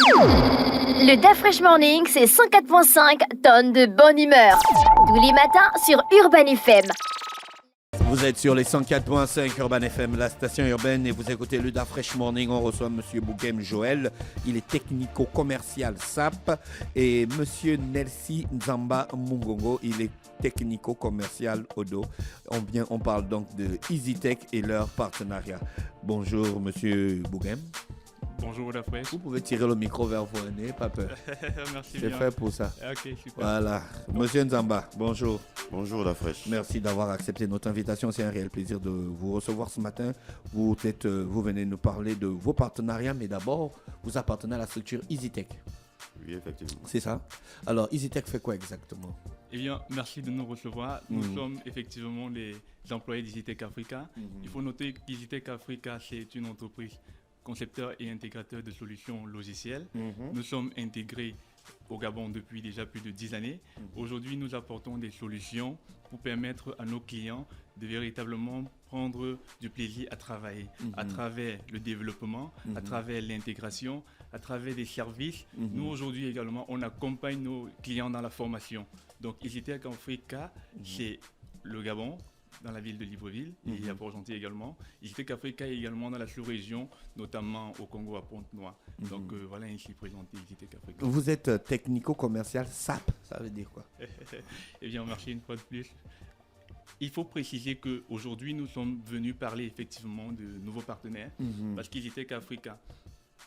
Le DAF Fresh Morning, c'est 104.5 tonnes de bonne humeur. Tous les matins sur Urban FM. Vous êtes sur les 104.5 Urban FM, la station urbaine, et vous écoutez le DAF Fresh Morning. On reçoit Monsieur Bouguem Joël, il est technico-commercial SAP, et Monsieur Nelsi Nzamba Mungongo, il est technico-commercial Odo. On parle donc de EasyTech et leur partenariat. Bonjour Monsieur Bouguem. Bonjour la fraîche. Vous pouvez tirer le micro vers vous, n'ayez pas peur. Merci C'est bien. fait pour ça. Ok, super. Voilà. Monsieur Nzamba, bonjour. Bonjour la fraîche. Merci d'avoir accepté notre invitation. C'est un réel plaisir de vous recevoir ce matin. Vous venez nous parler de vos partenariats, mais d'abord, vous appartenez à la structure EasyTech. Oui, effectivement. C'est ça. Alors, EasyTech fait quoi exactement? Eh bien, merci de nous recevoir. Nous sommes effectivement les employés d'EasyTech Africa. Il faut noter qu'EasyTech Africa, c'est une entreprise concepteur et intégrateur de solutions logicielles. Nous sommes intégrés au Gabon depuis déjà plus de 10 années. Aujourd'hui, nous apportons des solutions pour permettre à nos clients de véritablement prendre du plaisir à travailler à travers le développement, à travers l'intégration, à travers des services. Nous, aujourd'hui également, on accompagne nos clients dans la formation. Donc, EasyTech Africa, c'est le Gabon, dans la ville de Libreville, et à Port-Gentil également. EasyTech Africa est également dans la sous-région, notamment au Congo, à Pointe-Noire. Donc voilà ainsi présenté EasyTech Africa. Vous êtes technico-commercial SAP, ça veut dire quoi? Eh bien, merci une fois de plus. Il faut préciser qu'aujourd'hui, nous sommes venus parler effectivement de nouveaux partenaires, parce qu'EasyTech Africa,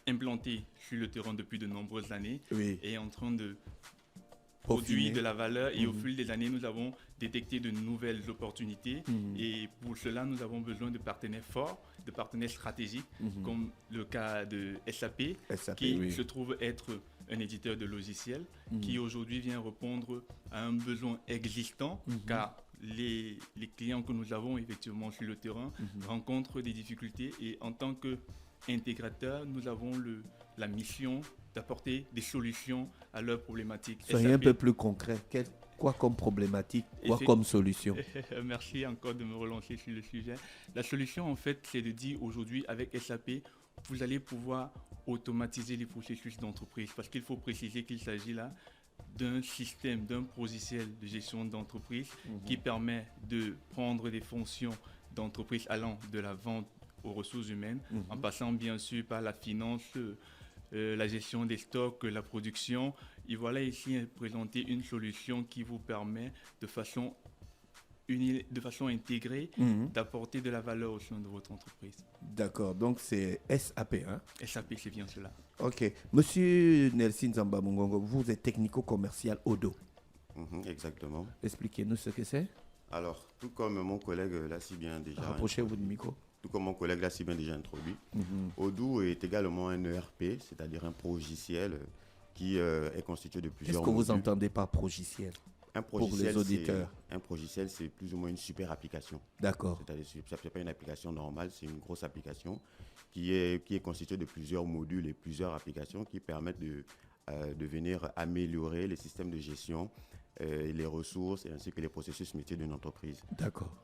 implanté sur le terrain depuis de nombreuses années, est en train de produire de la valeur, et au fil des années, nous avons détecté de nouvelles opportunités, et pour cela, nous avons besoin de partenaires forts, de partenaires stratégiques, comme le cas de SAP qui se trouve être un éditeur de logiciels, qui aujourd'hui vient répondre à un besoin existant, car les clients que nous avons effectivement sur le terrain rencontrent des difficultés, et en tant qu'intégrateur, nous avons la mission d'apporter des solutions à leurs problématiques. Soyez un peu plus concret. Quoi comme problématique, quoi comme solution? Merci encore de me relancer sur le sujet. La solution, en fait, c'est de dire aujourd'hui, avec SAP, vous allez pouvoir automatiser les processus d'entreprise. Parce qu'il faut préciser qu'il s'agit là d'un système, d'un logiciel de gestion d'entreprise qui permet de prendre des fonctions d'entreprise allant de la vente aux ressources humaines, en passant bien sûr par la finance, la gestion des stocks, la production. Et voilà ici présenter une solution qui vous permet de façon intégrée d'apporter de la valeur au sein de votre entreprise. D'accord, donc c'est SAP, hein? SAP, c'est bien cela. Ok. Monsieur Nelsi Nzamba Mungongo, vous êtes technico-commercial Odo. Exactement. Expliquez-nous ce que c'est. Alors, tout comme mon collègue l'a si bien déjà Rapprochez-vous du micro. Tout comme mon collègue l'a si bien déjà introduit, Odoo est également un ERP, c'est-à-dire un progiciel qui est constitué de plusieurs Qu'est-ce que vous modules. entendez par progiciel? Pour les auditeurs. Un progiciel, c'est plus ou moins une super application. D'accord. C'est-à-dire, ce n'est pas une application normale, c'est une grosse application qui est constituée de plusieurs modules et plusieurs applications qui permettent de venir améliorer les systèmes de gestion, les ressources et ainsi que les processus métiers d'une entreprise. D'accord.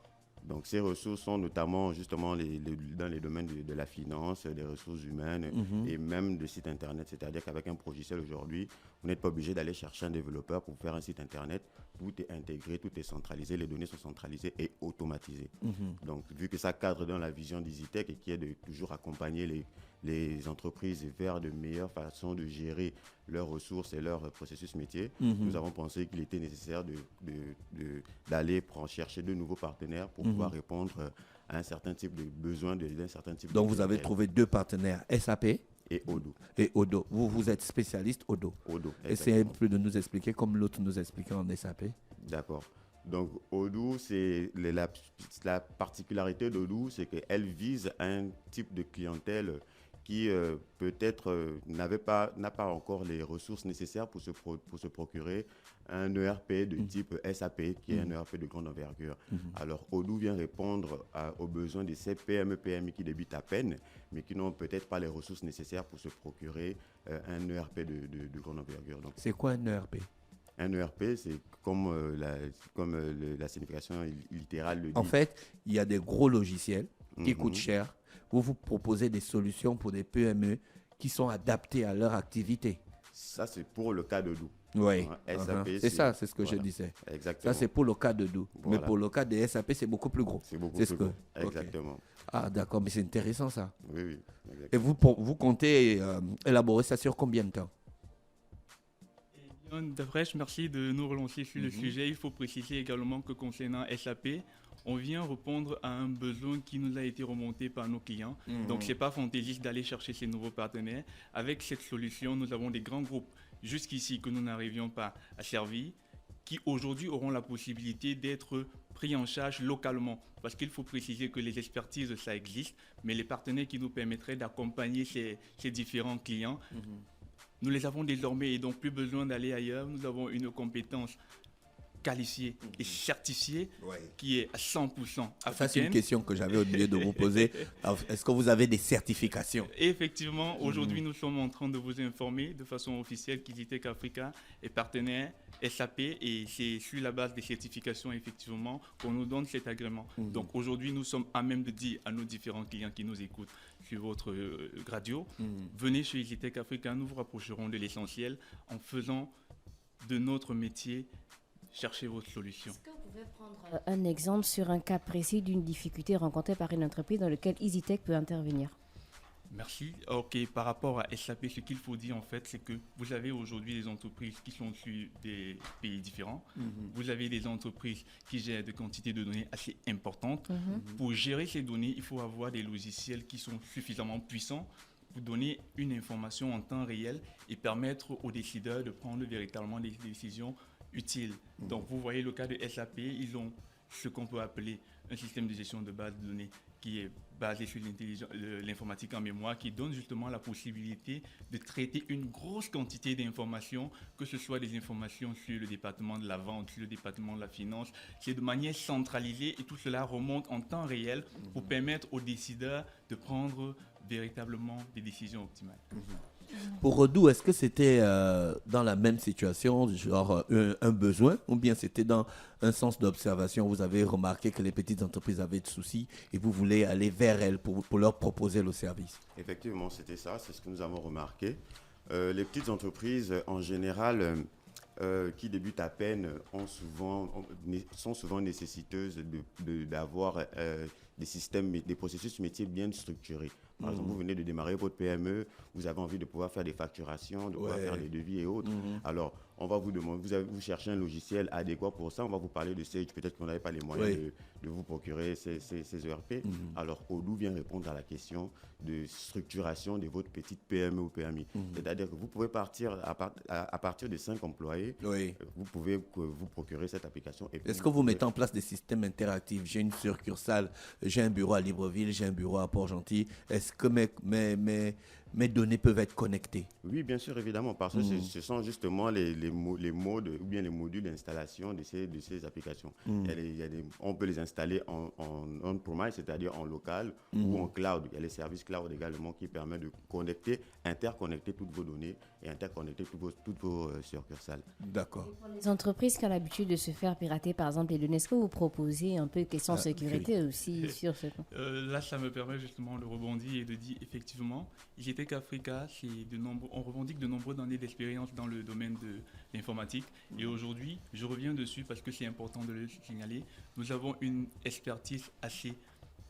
Donc ces ressources sont notamment justement dans les domaines de la finance, des ressources humaines et même de sites internet. C'est-à-dire qu'avec un logiciel aujourd'hui, vous n'êtes pas obligé d'aller chercher un développeur pour faire un site internet. Tout est intégré, tout est centralisé, les données sont centralisées et automatisées. Donc vu que ça cadre dans la vision d'EasyTech et qui est de toujours accompagner les entreprises vers de meilleures façons de gérer leurs ressources et leurs processus métiers, nous avons pensé qu'il était nécessaire d'aller chercher de nouveaux partenaires pour pouvoir répondre à un certain type de besoin d'un certain type de Donc vous avez trouvé deux partenaires, SAP et Odoo. Et Odo. Vous êtes spécialiste Odo. Odoo. Essayez un peu de nous expliquer comme l'autre nous expliquait en SAP. D'accord. Donc Odoo, c'est la particularité d'Odoo, c'est qu'elle vise un type de clientèle qui peut-être n'a pas encore les ressources nécessaires pour se procurer un ERP de type SAP, qui est un ERP de grande envergure. Alors, Odoo vient répondre aux besoins de ces PME, PMI qui débutent à peine, mais qui n'ont peut-être pas les ressources nécessaires pour se procurer un ERP de grande envergure. Donc, c'est quoi un ERP? Un ERP, c'est comme la signification littérale le dit. En fait, il y a des gros logiciels qui coûtent cher. Vous proposez des solutions pour des PME qui sont adaptés à leur activité. Ça, c'est pour le cas de Dou. Oui, SAP, c'est ça, c'est ce que je disais. Exactement. Ça, c'est pour le cas de Dou. Voilà. Mais pour le cas des SAP, c'est beaucoup plus gros. C'est beaucoup plus gros. Ok. Exactement. Ah, d'accord, mais c'est intéressant ça. Oui, oui. Et vous comptez élaborer ça sur combien de temps? Dafresh, merci de nous relancer sur le sujet. Il faut préciser également que concernant SAP, on vient répondre à un besoin qui nous a été remonté par nos clients. Donc, ce n'est pas fantaisiste d'aller chercher ces nouveaux partenaires. Avec cette solution, nous avons des grands groupes jusqu'ici que nous n'arrivions pas à servir, qui aujourd'hui auront la possibilité d'être pris en charge localement. Parce qu'il faut préciser que les expertises, ça existe, mais les partenaires qui nous permettraient d'accompagner ces différents clients, nous les avons désormais et donc plus besoin d'aller ailleurs. Nous avons une compétence qualifiée et certifiée qui est à 100% africaine. Ça, c'est une question que j'avais oublié de vous poser. Est-ce que vous avez des certifications? Effectivement, aujourd'hui, nous sommes en train de vous informer de façon officielle qu'Easytech Africa est partenaire SAP et c'est sur la base des certifications, effectivement, qu'on nous donne cet agrément. Donc aujourd'hui, nous sommes à même de dire à nos différents clients qui nous écoutent sur votre radio, venez chez Easytech Africa, nous vous rapprocherons de l'essentiel en faisant de notre métier chercher votre solution. Est-ce que vous pouvez prendre un exemple sur un cas précis d'une difficulté rencontrée par une entreprise dans laquelle Easytech peut intervenir? Merci. Ok, par rapport à SAP, ce qu'il faut dire en fait, c'est que vous avez aujourd'hui des entreprises qui sont sur des pays différents. Vous avez des entreprises qui gèrent des quantités de données assez importantes. Pour gérer ces données, il faut avoir des logiciels qui sont suffisamment puissants pour donner une information en temps réel et permettre aux décideurs de prendre véritablement des décisions utiles. Donc, vous voyez le cas de SAP, ils ont ce qu'on peut appeler un système de gestion de base de données qui est basé sur l'informatique en mémoire, qui donne justement la possibilité de traiter une grosse quantité d'informations, que ce soit des informations sur le département de la vente, sur le département de la finance. C'est de manière centralisée et tout cela remonte en temps réel pour permettre aux décideurs de prendre véritablement des décisions optimales. Pour Odoo, est-ce que c'était dans la même situation, genre un besoin, ou bien c'était dans un sens d'observation? Vous avez remarqué que les petites entreprises avaient de soucis et vous voulez aller vers elles pour leur proposer le service? Effectivement, c'était ça, c'est ce que nous avons remarqué. Les petites entreprises, en général, qui débutent à peine, sont souvent nécessiteuses d'avoir des systèmes, des processus métiers bien structurés. Par exemple, vous venez de démarrer votre PME, vous avez envie de pouvoir faire des facturations, de pouvoir faire des devis et autres. Alors, on va vous demander, vous cherchez un logiciel adéquat pour ça, on va vous parler de Sage, peut-être qu'on n'avait pas les moyens de vous procurer ces ERP. Alors, Odoo vient répondre à la question de structuration de votre petite PME ou PMI. C'est-à-dire que vous pouvez partir à partir de 5 employés, vous pouvez vous procurer cette application. Est-ce que vous mettez en place des systèmes interactifs? J'ai une succursale, j'ai un bureau à Libreville, j'ai un bureau à Port-Gentil. Est-ce que mes données peuvent être connectées? Oui, bien sûr, évidemment, parce que ce sont justement les modes ou bien les modules d'installation de ces applications. On peut les installer en on-premise, c'est-à-dire en local ou en cloud. Il y a les services cloud également qui permettent de interconnecter toutes vos données et interconnecter toutes vos succursales. D'accord. Pour les entreprises qui ont l'habitude de se faire pirater, par exemple, les données, est-ce que vous proposez un peu question sécurité aussi sur ce point? Là, ça me permet justement de rebondir et de dire effectivement, Easytech Africa, on revendique de nombreuses années d'expérience dans le domaine de l'informatique. Et aujourd'hui, je reviens dessus parce que c'est important de le signaler. Nous avons une expertise assez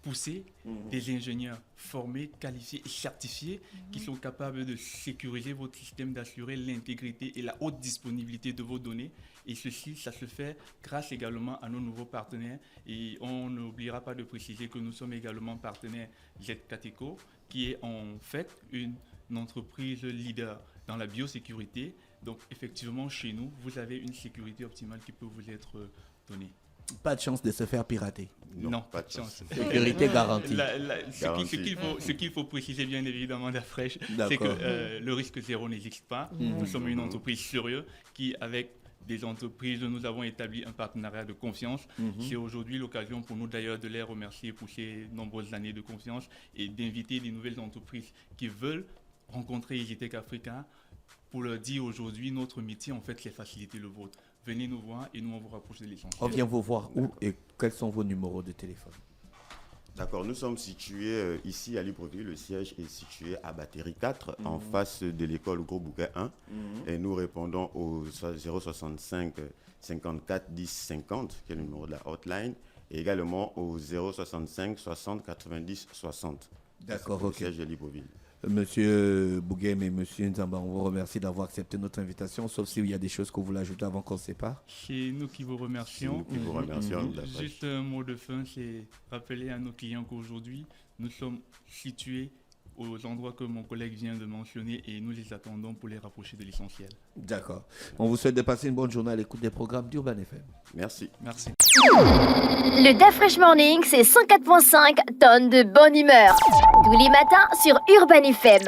poussée, des ingénieurs formés, qualifiés et certifiés qui sont capables de sécuriser votre système, d'assurer l'intégrité et la haute disponibilité de vos données. Et ceci, ça se fait grâce également à nos nouveaux partenaires. Et on n'oubliera pas de préciser que nous sommes également partenaires ZKTECO, qui est en fait une entreprise leader dans la biosécurité. Donc effectivement, chez nous, vous avez une sécurité optimale qui peut vous être donnée. Pas de chance de se faire pirater? Non, pas de chance. Sécurité garantie. Ce qu'il faut préciser bien évidemment d'Afresh, c'est que le risque zéro n'existe pas. Nous sommes une entreprise sérieuse qui, avec des entreprises, nous avons établi un partenariat de confiance. C'est aujourd'hui l'occasion pour nous d'ailleurs de les remercier pour ces nombreuses années de confiance et d'inviter des nouvelles entreprises qui veulent rencontrer Easytech Africa pour leur dire aujourd'hui notre métier en fait c'est faciliter le vôtre. Venez nous voir et nous on vous rapproche de l'essentiel. On vient vous voir où et quels sont vos numéros de téléphone? D'accord, nous sommes situés ici à Libreville. Le siège est situé à Batterie 4, en face de l'école Gros Bouquet 1. Et nous répondons au 065 54 10 50, qui est le numéro de la hotline, et également au 065 60 90 60. D'accord, le ok. siège de Libreville. Monsieur Bouguem et Monsieur Nzamba, on vous remercie d'avoir accepté notre invitation, sauf s'il y a des choses que vous voulez ajouter avant qu'on se sépare. C'est nous qui vous remercions. C'est nous qui vous remercions. Juste un mot de fin, c'est rappeler à nos clients qu'aujourd'hui, nous sommes situés aux endroits que mon collègue vient de mentionner et nous les attendons pour les rapprocher de l'essentiel. D'accord. On vous souhaite de passer une bonne journée à l'écoute des programmes d'Urban FM. Merci. Merci. Le DaFresh Morning, c'est 104.5 tonnes de bonne humeur. Tous les matins sur Urban FM.